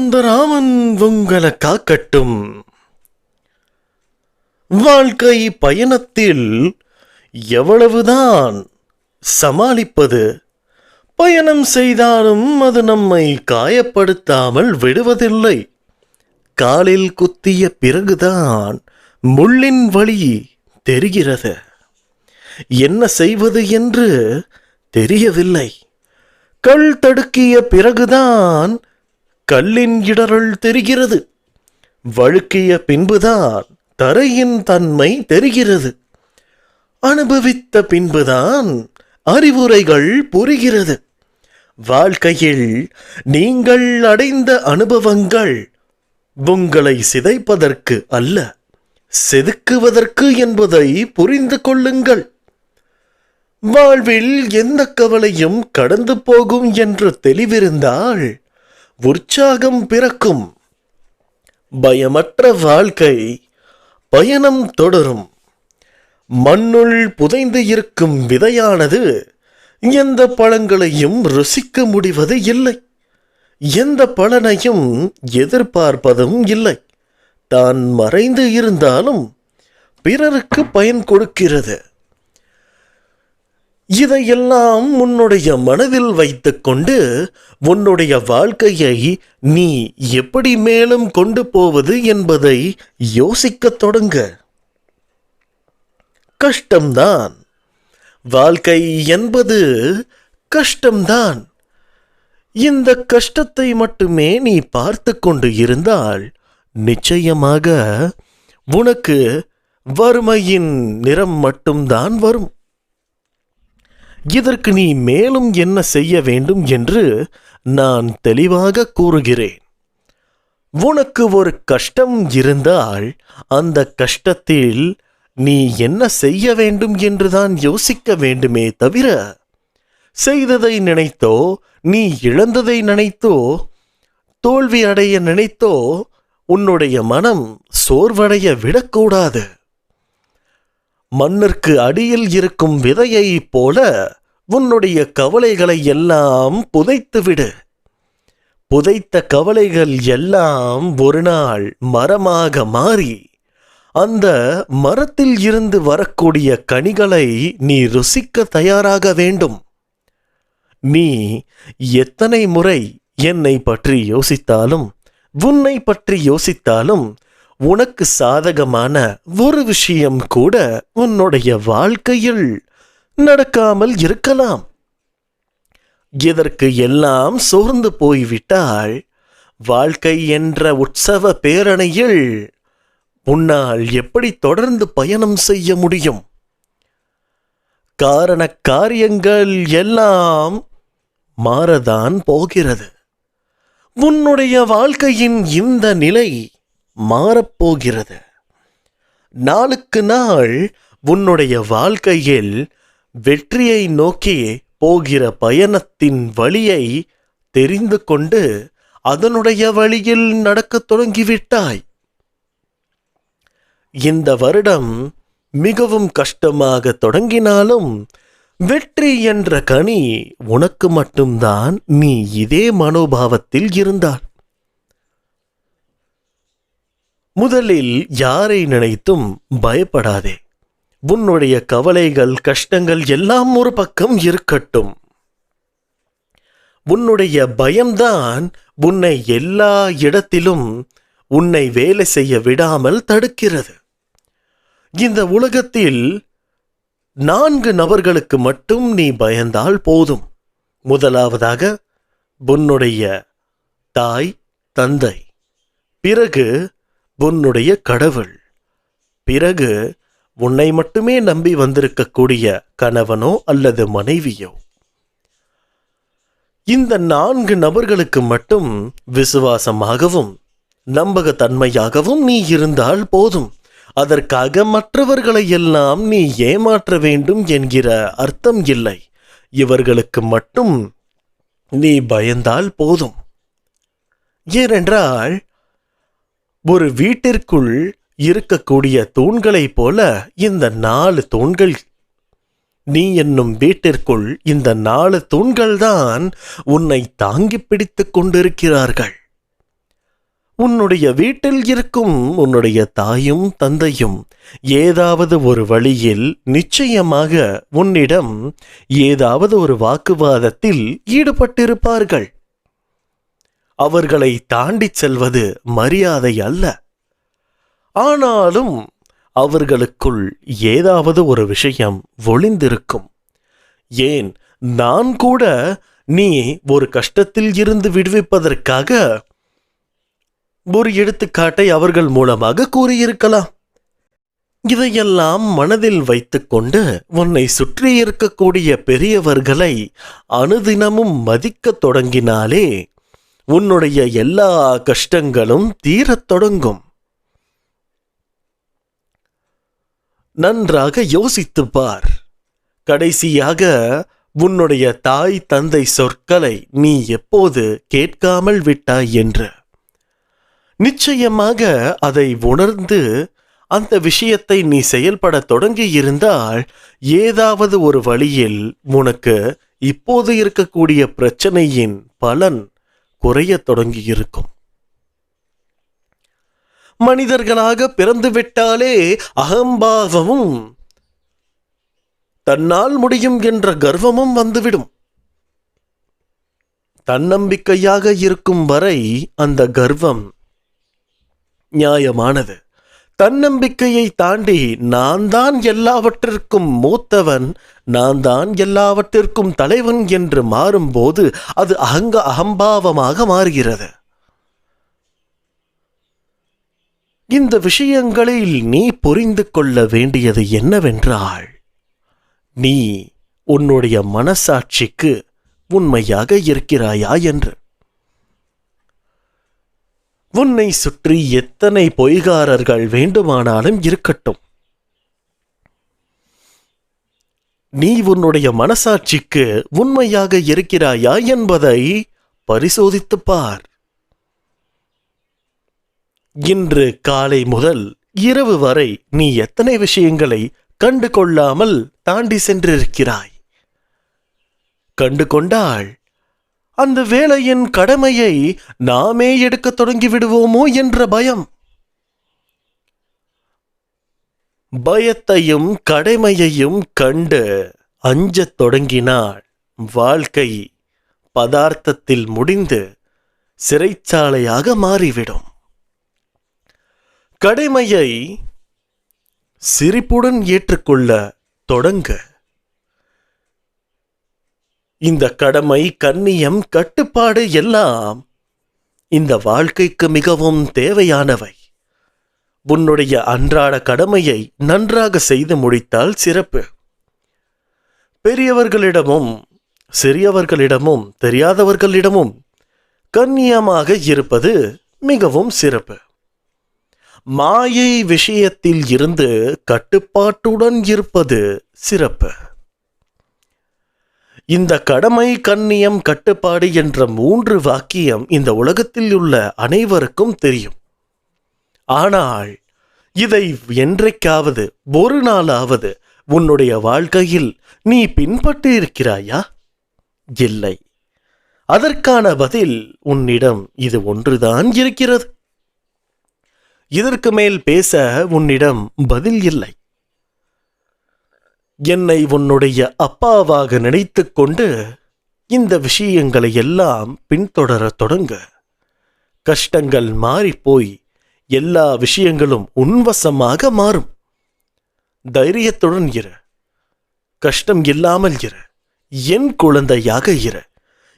அந்த ராமன் உங்களை காக்கட்டும். வாழ்க்கை பயணத்தில் எவ்வளவுதான் சமாளிப்பது, பயணம் செய்தாலும் அது நம்மை காயப்படுத்தாமல் விடுவதில்லை. காலில் குத்திய பிறகுதான் முள்ளின் வலி தெரிகிறது. என்ன செய்வது என்று தெரியவில்லை. கல் தடுக்கிய பிறகுதான் கல்லின் இடரல் தெரிகிறது. வழுக்கிய பின்புதான் தரையின் தன்மை தெரிகிறது. அனுபவித்த பின்புதான் அறிவுரைகள் புரிகிறது. வாழ்க்கையில் நீங்கள் அடைந்த அனுபவங்கள் உங்களை சிதைப்பதற்கு அல்ல, செதுக்குவதற்கு என்பதை புரிந்து கொள்ளுங்கள். வாழ்வில் எந்த கவலையும் கடந்து போகும் என்று தெளிவிருந்தால் உற்சாகம் பிறக்கும். பயமற்ற வாழ்க்கை பயணம் தொடரும். மண்ணுள் புதைந்து இருக்கும் விதையானது எந்த பழங்களையும் ருசிக்க முடிவது இல்லை, எந்த பலனையும் எதிர்பார்ப்பதும் இல்லை. தான் மறைந்து இருந்தாலும் பிறருக்கு பயன் கொடுக்கிறது. இதையெல்லாம் உன்னுடைய மனதில் வைத்துக்கொண்டு உன்னுடைய வாழ்க்கையை நீ எப்படி மேலும் கொண்டு போவது என்பதை யோசிக்கத் தொடங்க. கஷ்டம்தான், வாழ்க்கை என்பது கஷ்டம்தான். இந்த கஷ்டத்தை மட்டுமே நீ பார்த்து கொண்டு இருந்தால் நிச்சயமாக உனக்கு வறுமையின் நிறம் மட்டும்தான் வரும். இதற்கு நீ மேலும் என்ன செய்ய வேண்டும் என்று நான் தெளிவாக கூறுகிறேன். உனக்கு ஒரு கஷ்டம் இருந்தால் அந்த கஷ்டத்தில் நீ என்ன செய்ய வேண்டும் என்றுதான் யோசிக்க வேண்டுமே தவிர, செய்ததை நினைத்தோ, நீ இழந்ததை நினைத்தோ, தோல்வி அடைய நினைத்தோ உன்னுடைய மனம் சோர்வடைய விடக்கூடாது. மண்ணிற்கு அடியில் இருக்கும் விதையைப் போல உன்னுடைய கவலைகளை எல்லாம் புதைத்துவிடு. புதைத்த கவலைகள் எல்லாம் ஒரு நாள் மரமாக மாறி அந்த மரத்தில் இருந்து வரக்கூடிய கனிகளை நீ ருசிக்க தயாராக வேண்டும். நீ எத்தனை முறை என்னை பற்றி யோசித்தாலும், உன்னை பற்றி யோசித்தாலும், உனக்கு சாதகமான ஒரு விஷயம் கூட உன்னுடைய வாழ்க்கையில் நடக்காமல் இருக்கலாம். இதற்கு எல்லாம் சோர்ந்து போய்விட்டால் வாழ்க்கை என்ற உற்சவ பேரணியில் உன்னால் எப்படி தொடர்ந்து பயணம் செய்ய முடியும்? காரண காரியங்கள் எல்லாம் மாறதான் போகிறது. உன்னுடைய வாழ்க்கையின் இந்த நிலை மாறப்போகிறது. நாளுக்கு நாள் உன்னுடைய வாழ்க்கையில் வெற்றியை நோக்கி போகிற பயணத்தின் வழியை தெரிந்து கொண்டு அதனுடைய வழியில் நடக்கத் தொடங்கிவிட்டாய். இந்த வருடம் மிகவும் கஷ்டமாக தொடங்கினாலும் வெற்றி என்ற கனி உனக்கு மட்டும்தான். நீ இதே மனோபாவத்தில் இருந்தால் முதலில் யாரை நினைத்தும் பயப்படாதே. உன்னுடைய கவலைகள், கஷ்டங்கள் எல்லாம் ஒரு பக்கம் இருக்கட்டும். உன்னுடைய பயம்தான் உன்னை எல்லா இடத்திலும் உன்னை வேலை செய்ய விடாமல் தடுக்கிறது. இந்த உலகத்தில் 4 நபர்களுக்கு மட்டும் நீ பயந்தால் போதும். முதலாவதாக உன்னுடைய தாய், தந்தை, பிறகு உன்னுடைய கடவுள், பிறகு உன்னை மட்டுமே நம்பி வந்திருக்கக்கூடிய கணவனோ அல்லது மனைவியோ. இந்த 4 நபர்களுக்கு மட்டும் விசுவாசமாகவும் நம்பகத்தன்மையாகவும் நீ இருந்தால் போதும். அதற்காக மற்றவர்களை எல்லாம் நீ ஏமாற்ற வேண்டும் என்கிற அர்த்தம் இல்லை. இவர்களுக்கு மட்டும் நீ பயந்தால் போதும். ஏனென்றால் ஒரு வீட்டிற்குள் இருக்கக்கூடிய தூண்களைப் போல இந்த 4 தூண்கள், நீ என்னும் வீட்டிற்குள் இந்த 4 தூண்கள்தான் உன்னை தாங்கி பிடித்துக் கொண்டிருக்கிறார்கள். உன்னுடைய வீட்டில் இருக்கும் உன்னுடைய தாயும் தந்தையும் ஏதாவது ஒரு வழியில் நிச்சயமாக உன்னிடம் ஏதாவது ஒரு வாக்குவாதத்தில் ஈடுபட்டிருப்பார்கள். அவர்களை தாண்டிச் செல்வது மரியாதை அல்ல. ஆனாலும் அவர்களுக்குள் ஏதாவது ஒரு விஷயம் ஒளிந்திருக்கும். ஏன், நான் கூட நீ ஒரு கஷ்டத்தில் இருந்து விடுவிப்பதற்காக ஒரு எடுத்துக்காட்டை அவர்கள் மூலமாக கூறியிருக்கலாம். இதையெல்லாம் மனதில் வைத்துக்கொண்டு உன்னை சுற்றி இருக்கக்கூடிய பெரியவர்களை அனுதினமும் மதிக்கத் தொடங்கினாலே உன்னுடைய எல்லா கஷ்டங்களும் தீரத் தொடங்கும். நன்றாக யோசித்துப் பார். கடைசியாக உன்னுடைய தாய் தந்தை சொற்களை நீ எப்போது கேட்காமல் விட்டாய் என்று. நிச்சயமாக அதை உணர்ந்து அந்த விஷயத்தை நீ செயல்பட தொடங்கி இருந்தால் ஏதாவது ஒரு வழியில் உனக்கு இப்போது இருக்கக்கூடிய பிரச்சனையின் பலன் குறைய தொடங்கியிருக்கும். மனிதர்களாக பிறந்துவிட்டாலே அகம்பாவமும் தன்னால் முடியும் என்ற கர்வமும் வந்துவிடும். தன்னம்பிக்கையாக இருக்கும் வரை அந்த கர்வம் நியாயமானது. தன்னம்பிக்கையை தாண்டி நான் தான் எல்லாவற்றிற்கும் மூத்தவன், நான் தான் எல்லாவற்றிற்கும் தலைவன் என்று மாறும்போது அது அகம்பாவமாக மாறுகிறது. இந்த விஷயங்களில் நீ புரிந்து கொள்ள வேண்டியது என்னவென்றால், நீ உன்னுடைய மனசாட்சிக்கு உண்மையாக இருக்கிறாயா என்று. உன்னை சுற்றி எத்தனை பொய்காரர்கள் வேண்டுமானாலும் இருக்கட்டும், நீ உன்னுடைய மனசாட்சிக்கு உண்மையாக இருக்கிறாயா என்பதை பரிசோதித்துப் பார். இன்று காலை முதல் இரவு வரை நீ எத்தனை விஷயங்களை கண்டு கொள்ளாமல் தாண்டி சென்றிருக்கிறாய்? கண்டு கொண்டால் அந்த வேலையின் கடமையை நாமே எடுக்க தொடங்கி விடுவோமோ என்ற பயம். பயத்தையும் கடமையையும் கண்டு அஞ்சத் தொடங்கினால் வாழ்க்கை பதார்த்தத்தில் முடிந்து சிறைச்சாலையாக மாறிவிடும். கடமையை சிரிப்புடன் ஏற்றுக்கொள்ள தொடங்க. இந்த கடமை, கண்ணியம், கட்டுப்பாடு எல்லாம் இந்த வாழ்க்கைக்கு மிகவும் தேவையானவை. உன்னுடைய அன்றாட கடமையை நன்றாக செய்து முடித்தால் சிறப்பு. பெரியவர்களிடமும் சிறியவர்களிடமும் தெரியாதவர்களிடமும் கண்ணியமாக இருப்பது மிகவும் சிறப்பு. மாயை விஷயத்தில் இருந்து கட்டுப்பாட்டுடன் இருப்பது சிறப்பு. இந்த கடமை, கண்ணியம், கட்டுப்பாடு என்ற 3 வாக்கியம் இந்த உலகத்தில் உள்ள அனைவருக்கும் தெரியும். ஆனால் இதை என்றைக்காவது ஒரு நாளாவது உன்னுடைய வாழ்க்கையில் நீ பின்பற்றி இருக்கிறாயா? இல்லை. அதற்கான பதில் உன்னிடம் இது ஒன்றுதான் இருக்கிறது. இதற்கு மேல் பேச உன்னிடம் பதில் இல்லை. என்னை உன்னுடைய அப்பாவாக நினைத்துக் கொண்டு இந்த விஷயங்களை எல்லாம் பின்தொடர தொடங்க. கஷ்டங்கள் மாறிப்போய் எல்லா விஷயங்களும் உன்வசமாக மாறும். தைரியத்துடன் இரு. கஷ்டம் இல்லாமல் இரு. என் குழந்தையாக இரு.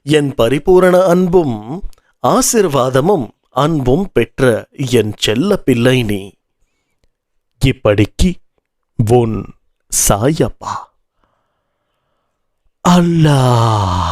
என் பரிபூரண அன்பும் ஆசிர்வாதமும் அன்பும் பெற்ற என் செல்ல பிள்ளை நீ. இப்படிக்கு உன் சாயப்பா. அல்லாஹ்.